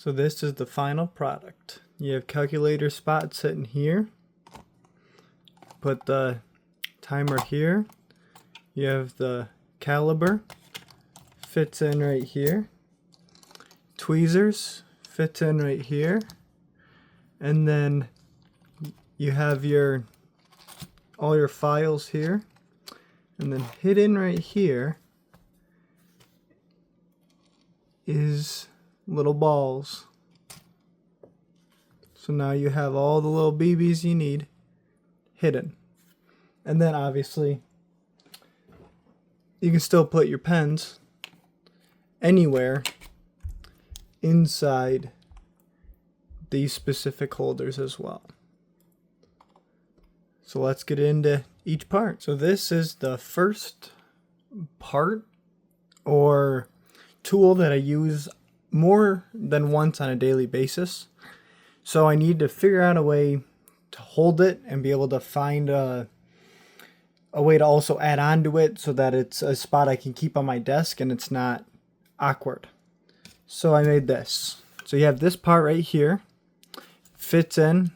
So this is the final product. You have calculator spot sitting here. Put the timer here. You have the caliber. Fits in right here. Tweezers. Fits in right here. And then you have all your files here. And then hidden right here is little balls. So now you have all the little BBs you need hidden. And then obviously you can still put your pens anywhere inside these specific holders as well. So let's get into each part. So this is the first part or tool that I use more than once on a daily basis. So I need to figure out a way to hold it and be able to find a way to also add on to it so that it's a spot I can keep on my desk and it's not awkward. So I made this. So you have this part right here. Fits in.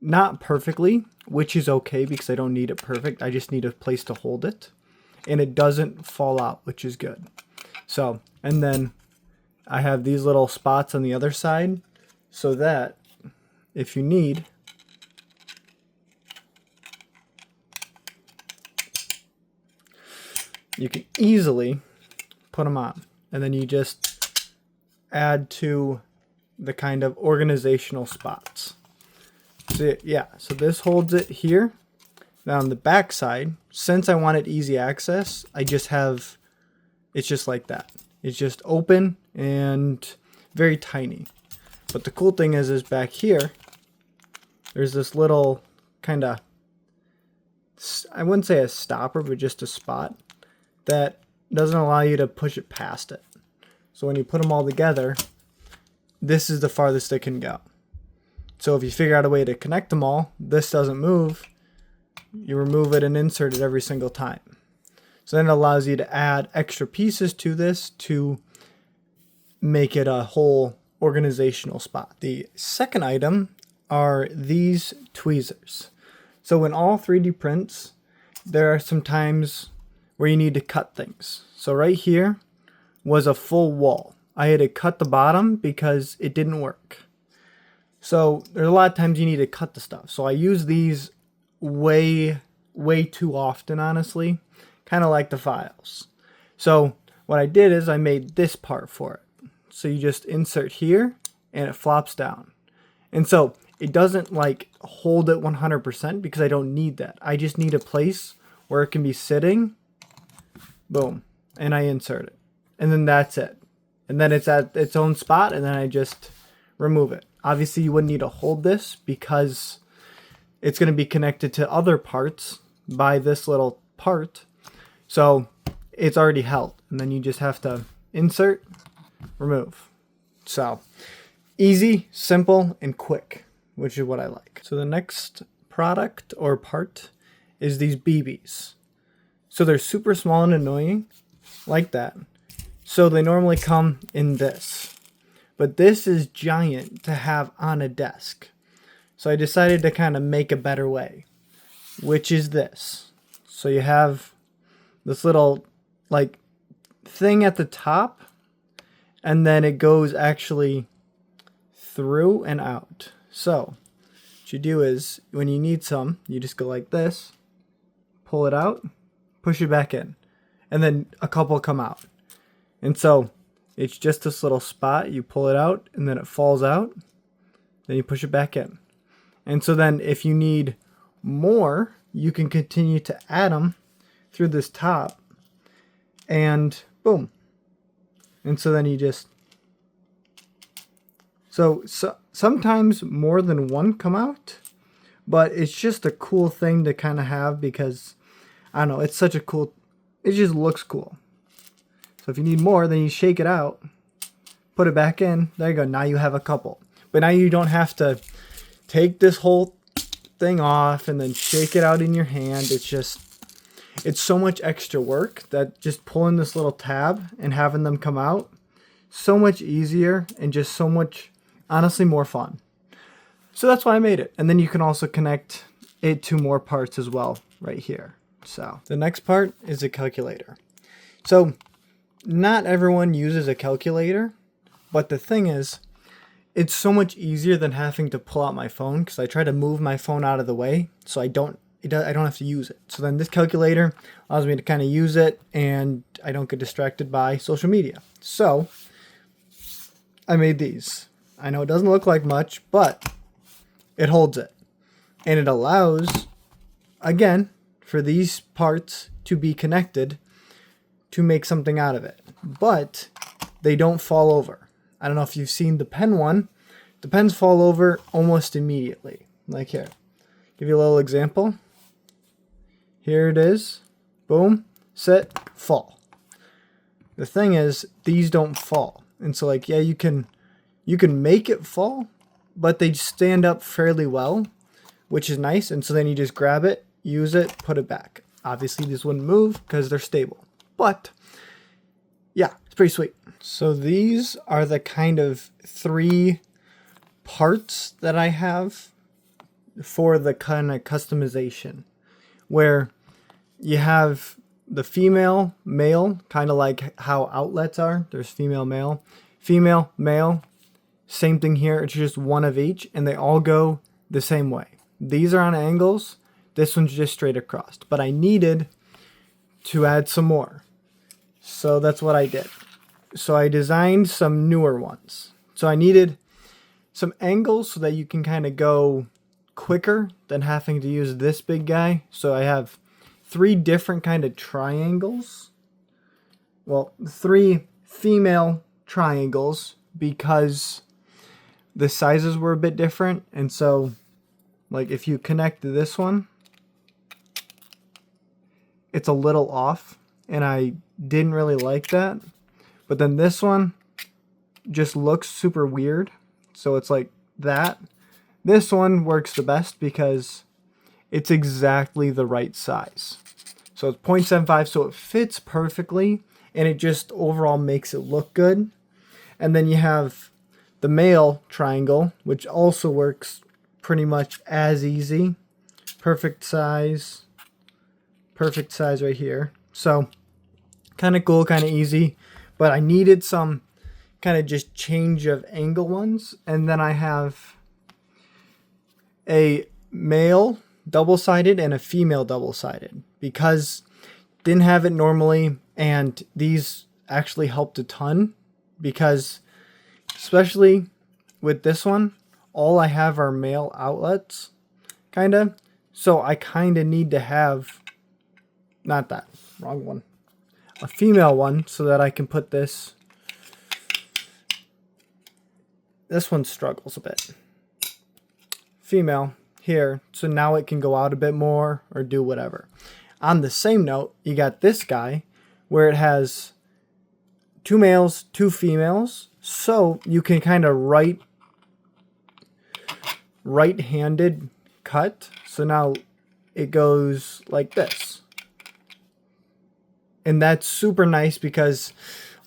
Not perfectly, which is okay because I don't need it perfect. I just need a place to hold it. And it doesn't fall out, which is good. So, and then I have these little spots on the other side so that if you need, you can easily put them on. And then you just add to the kind of organizational spots. So, yeah, so this holds it here. Now on the back side, since I wanted easy access, I just have, it's just like that. It's just open and very tiny. But the cool thing is back here, there's this little kind of, I wouldn't say a stopper, but just a spot that doesn't allow you to push it past it. So when you put them all together, this is the farthest it can go. So if you figure out a way to connect them all, this doesn't move, you remove it and insert it every single time. So then it allows you to add extra pieces to this to make it a whole organizational spot. The second item are these tweezers. So in all 3D prints, there are some times where you need to cut things. So right here was a full wall. I had to cut the bottom because it didn't work. So there's a lot of times you need to cut the stuff. So I use these way too often, honestly. Kind of like the files. So what I did is I made this part for it. So you just insert here and it flops down. And so it doesn't like hold it 100% because I don't need that. I just need a place where it can be sitting. Boom. And I insert it. And then that's it. And then it's at its own spot and then I just remove it. Obviously you wouldn't need to hold this because it's going to be connected to other parts by this little part. So it's already held. And then you just have to insert, remove. So easy, simple, and quick, which is what I like. So the next product or part is these BBs. So they're super small and annoying, like that. So they normally come in this. But this is giant to have on a desk. So I decided to kind of make a better way, which is this. So you have this little like thing at the top, and then it goes actually through and out. So what you do is when you need some, you just go like this, pull it out, push it back in, and then a couple come out. And so it's just this little spot, you pull it out and then it falls out, then you push it back in. And so then if you need more, you can continue to add them through this top and boom. And so then you just, so sometimes more than one come out, but it's just a cool thing to kind of have because, I don't know, it's such a cool, it just looks cool. So if you need more, then you shake it out, put it back in, there you go, now you have a couple. But now you don't have to take this whole thing off and then shake it out in your hand. It's just, it's so much extra work that just pulling this little tab and having them come out so much easier and just so much, honestly, more fun. So that's why I made it. And then you can also connect it to more parts as well right here. So the next part is a calculator. So not everyone uses a calculator, but the thing is, it's so much easier than having to pull out my phone, because I try to move my phone out of the way so I don't have to use it. So then this calculator allows me to kind of use it and I don't get distracted by social media. So I made these. I know it doesn't look like much, but it holds it. And it allows, again, for these parts to be connected to make something out of it. But they don't fall over. I don't know if you've seen the pen one. The pens fall over almost immediately. Like here. Give you a little example. Here it is. Boom. Set. Fall. The thing is, these don't fall. And so like, yeah, you can make it fall, but they stand up fairly well, which is nice. And so then you just grab it, use it, put it back. Obviously these wouldn't move because they're stable. But yeah, it's pretty sweet. So these are the kind of 3 parts that I have for the kind of customization, where you have the female, male, kind of like how outlets are. There's female, male, female, male. Same thing here. It's just one of each, and they all go the same way. These are on angles. This one's just straight across. But I needed to add some more. So that's what I did. So I designed some newer ones. So I needed some angles so that you can kind of go quicker than having to use this big guy. So I have 3 different kind of triangles. Well, 3 female triangles because the sizes were a bit different. And so like if you connect this one, it's a little off, and I didn't really like that. But then this one just looks super weird. So it's like that. This one works the best because it's exactly the right size. So it's 0.75, so it fits perfectly, and it just overall makes it look good. And then you have the male triangle, which also works pretty much as easy. Perfect size right here. So kind of cool, kind of easy. But I needed some kind of just change of angle ones. And then I have a male double-sided and a female double-sided, because didn't have it normally, and these actually helped a ton, because especially with this one, all I have are male outlets, kind of. So I kind of need to have, not that, wrong one, a female one, so that I can put this. This one struggles a bit. Female here, so now it can go out a bit more or do whatever. On the same note, you got this guy where it has 2 males, 2 females, so you can kind of right-handed cut. So now it goes like this. And that's super nice because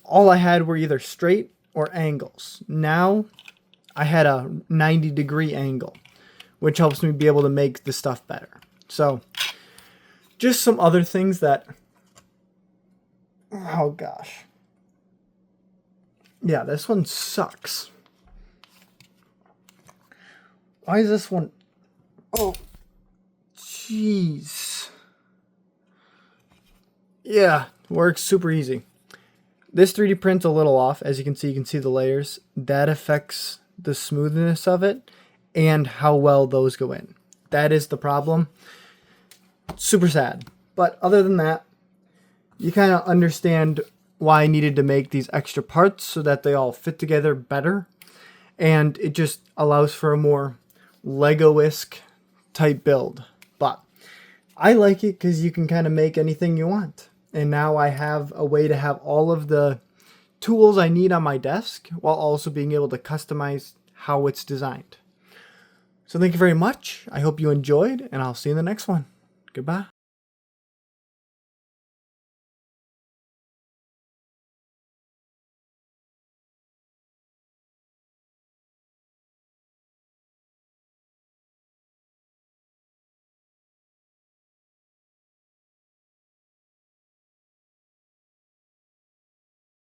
all I had were either straight or angles. Now I had a 90-degree angle, which helps me be able to make the stuff better. So just some other things that, oh gosh. Yeah, this one sucks. Why is this one? Oh, jeez. Yeah, works super easy. This 3D print's a little off. As you can see the layers. That affects the smoothness of it and how well those go in. That is the problem. Super sad. But other than that, you kind of understand why I needed to make these extra parts so that they all fit together better. And it just allows for a more Lego-esque type build. But I like it because you can kind of make anything you want. And now I have a way to have all of the tools I need on my desk while also being able to customize how it's designed. So thank you very much. I hope you enjoyed, and I'll see you in the next one. Goodbye.